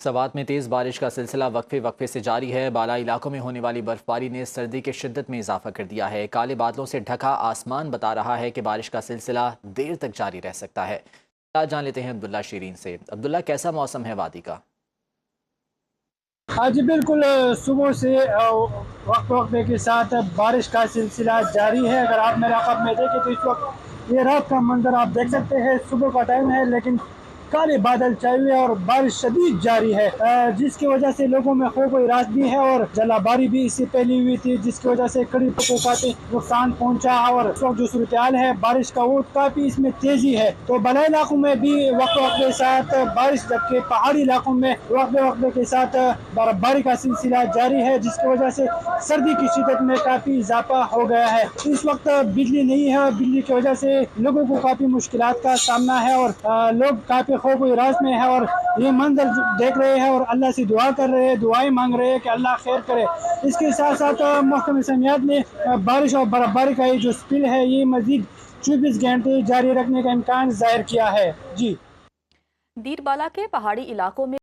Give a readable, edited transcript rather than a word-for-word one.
सवात में तेज़ बारिश का सिलसिला वक्फे वक्फे से जारी है। बाला इलाकों में होने वाली बर्फबारी ने सर्दी की शिद्दत में इजाफा कर दिया है। काले बादलों से ढका आसमान बता रहा है कि बारिश का सिलसिला देर तक जारी रह सकता है। आज जान लेते हैं अब्दुल्ला शीरीन से। अब्दुल्ला, कैसा मौसम है वादी का? हाँ जी, बिल्कुल। सुबह से वक्त वक्फे के साथ बारिश का सिलसिला जारी है। अगर आप मेरे रकब में देखें तो इस वक्त ये रात का मंजर आप देख सकते हैं। सुबह का टाइम है लेकिन काले बादल छाए हुए हैं और बारिश शदीद जारी है, जिसकी वजह से लोगों में खौफ व हरास भी है और जलाबारी भी इससे पहले हुई थी, जिसकी वजह से कड़ी काफी नुकसान पहुंचा। और इस वक्त जो सूरत हाल है बारिश का वो काफी इसमें तेजी है। तो बड़ा इलाकों में भी वक्त वक्त के साथ बारिश, जबकि पहाड़ी इलाकों में वक्त वक्त के साथ बर्फबारी का सिलसिला जारी है, जिसकी वजह से सर्दी की शिदत में काफी इजाफा हो गया है। इस वक्त बिजली नहीं है और बिजली की वजह से लोगों को काफी मुश्किलात का सामना है और लोग काफी खौफ इराज में है और ये मंजर देख रहे हैं और अल्लाह से दुआ कर रहे हैं, दुआएं मांग रहे हैं कि अल्लाह खैर करे। इसके साथ साथ महकमा मौसमियात ने बारिश और बर्फबारी का ये जो स्पिल है ये मजीद 24 घंटे जारी रखने का इम्कान जाहिर किया है। जी। दीरबाला के पहाड़ी इलाकों में